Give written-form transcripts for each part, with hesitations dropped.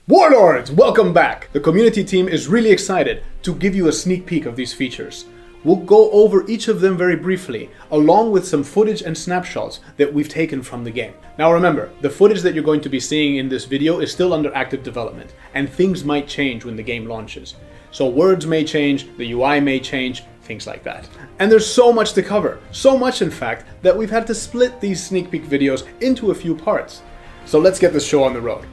Warlords, welcome back! The community team is really excited to give you a sneak peek of these features. We'll go over each of them very briefly, along with some footage and snapshots that we've taken from the game. Now remember, the footage that you're going to be seeing in this video is still under active development, and things might change when the game launches. So words may change, the UI may change, things like that. And there's so much to cover, so much in fact, that we've had to split these sneak peek videos into a few parts. So let's get this show on the road.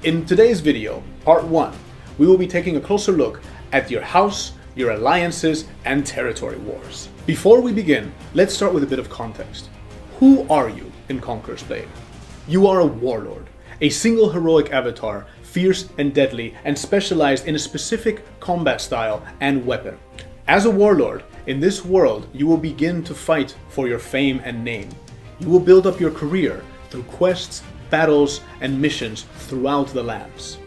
In today's video, part 1, we will be taking a closer look at your house, your alliances, and territory wars. Before we begin, let's start with a bit of context. Who are you in Conqueror's Blade? You are a warlord, a single heroic avatar, fierce and deadly, and specialized in a specific combat style and weapon. As a warlord, in this world, you will begin to fight for your fame and name. You will build up your career through quests, battles, and missions throughout the lands.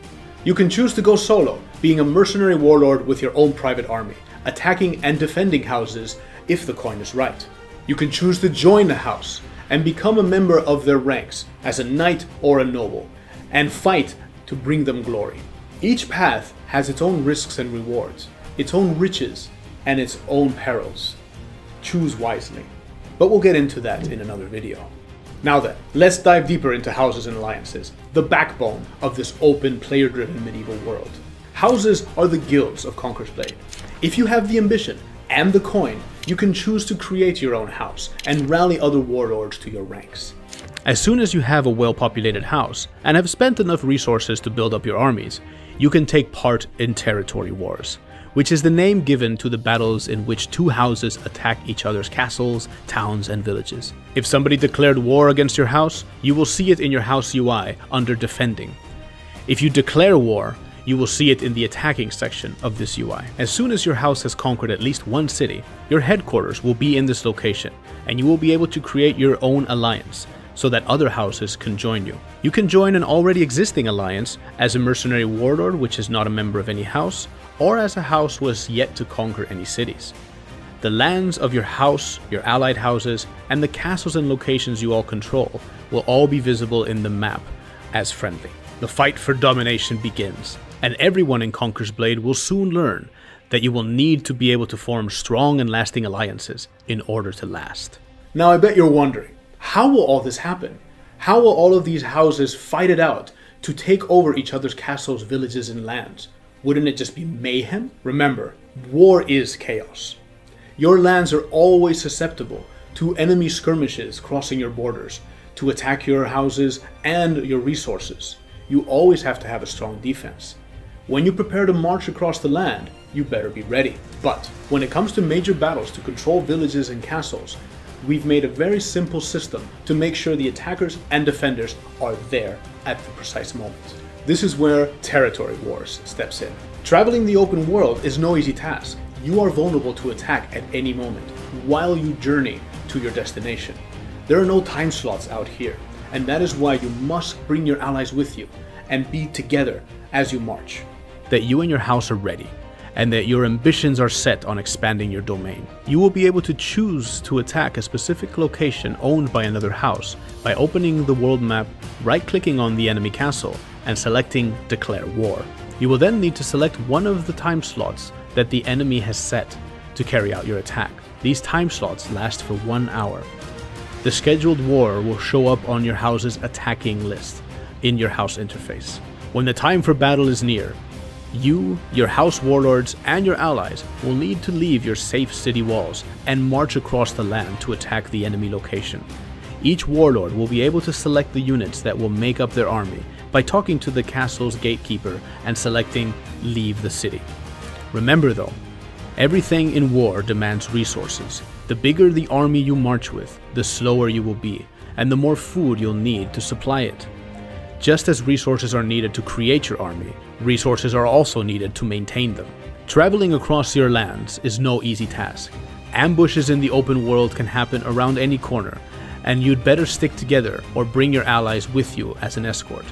You can choose to go solo, being a mercenary warlord with your own private army, attacking and defending houses if the coin is right. You can choose to join a house and become a member of their ranks as a knight or a noble, and fight to bring them glory. Each path has its own risks and rewards, its own riches, and its own perils. Choose wisely. But we'll get into that in another video. Now then, let's dive deeper into houses and alliances, the backbone of this open, player-driven medieval world. Houses are the guilds of Conqueror's Blade. If you have the ambition and the coin, you can choose to create your own house and rally other warlords to your ranks. As soon as you have a well-populated house and have spent enough resources to build up your armies, you can take part in territory wars, which is the name given to the battles in which two houses attack each other's castles, towns, and villages. If somebody declared war against your house, you will see it in your house UI under Defending. If you declare war, you will see it in the attacking section of this UI. As soon as your house has conquered at least one city, your headquarters will be in this location, and you will be able to create your own alliance, so that other houses can join you. You can join an already existing alliance as a mercenary warlord which is not a member of any house, or as a house who has yet to conquer any cities. The lands of your house, your allied houses, and the castles and locations you all control will all be visible in the map as friendly. The fight for domination begins, and everyone in Conqueror's Blade will soon learn that you will need to be able to form strong and lasting alliances in order to last. Now I bet you're wondering, how will all this happen? How will all of these houses fight it out to take over each other's castles, villages, and lands? Wouldn't it just be mayhem? Remember, war is chaos. Your lands are always susceptible to enemy skirmishes crossing your borders, to attack your houses and your resources. You always have to have a strong defense. When you prepare to march across the land, you better be ready. But when it comes to major battles to control villages and castles, we've made a very simple system to make sure the attackers and defenders are there at the precise moment. This is where Territory Wars steps in. Traveling the open world is no easy task. You are vulnerable to attack at any moment while you journey to your destination. There are no time slots out here, and that is why you must bring your allies with you and be together as you march. That you and your house are ready, and that your ambitions are set on expanding your domain. You will be able to choose to attack a specific location owned by another house by opening the world map, right-clicking on the enemy castle, and selecting Declare War. You will then need to select one of the time slots that the enemy has set to carry out your attack. These time slots last for 1 hour. The scheduled war will show up on your house's attacking list in your house interface. When the time for battle is near, you, your house warlords, and your allies will need to leave your safe city walls and march across the land to attack the enemy location. Each warlord will be able to select the units that will make up their army by talking to the castle's gatekeeper and selecting Leave the City. Remember though, everything in war demands resources. The bigger the army you march with, the slower you will be, and the more food you'll need to supply it. Just as resources are needed to create your army, resources are also needed to maintain them. Traveling across your lands is no easy task. Ambushes in the open world can happen around any corner, and you'd better stick together or bring your allies with you as an escort.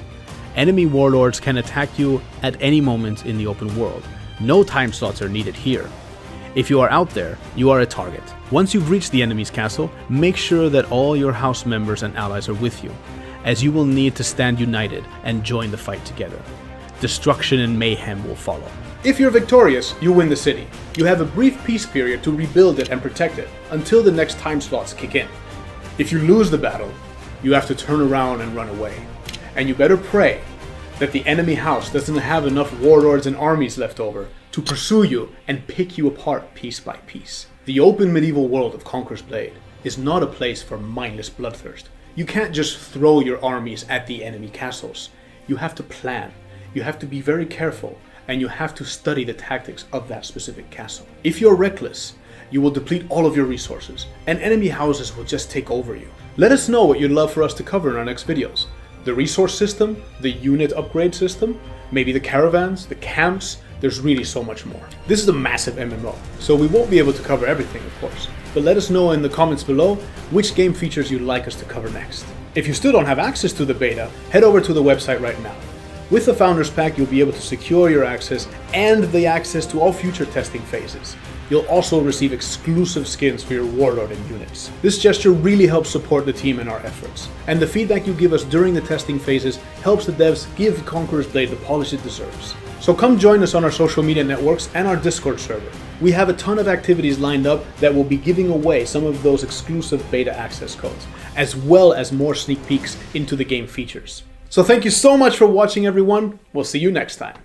Enemy warlords can attack you at any moment in the open world. No time slots are needed here. If you are out there, you are a target. Once you've reached the enemy's castle, make sure that all your house members and allies are with you, as you will need to stand united and join the fight together. destruction and mayhem will follow. If you're victorious, you win the city. You have a brief peace period to rebuild it and protect it until the next time slots kick in. If you lose the battle, you have to turn around and run away. And you better pray that the enemy house doesn't have enough warlords and armies left over to pursue you and pick you apart piece by piece. The open medieval world of Conqueror's Blade is not a place for mindless bloodthirst. You can't just throw your armies at the enemy castles. You have to plan, you have to be very careful, and you have to study the tactics of that specific castle. If you're reckless, you will deplete all of your resources, and enemy houses will just take over you. Let us know what you'd love for us to cover in our next videos. The resource system, the unit upgrade system, maybe the caravans, the camps, there's really so much more. This is a massive MMO, so we won't be able to cover everything, of course. But let us know in the comments below which game features you'd like us to cover next. If you still don't have access to the beta, head over to the website right now. With the Founders Pack, you'll be able to secure your access and the access to all future testing phases. You'll also receive exclusive skins for your warlord and units. This gesture really helps support the team and our efforts, and the feedback you give us during the testing phases helps the devs give Conqueror's Blade the polish it deserves. So come join us on our social media networks and our Discord server. We have a ton of activities lined up that will be giving away some of those exclusive beta access codes, as well as more sneak peeks into the game features. So thank you so much for watching, everyone. We'll see you next time.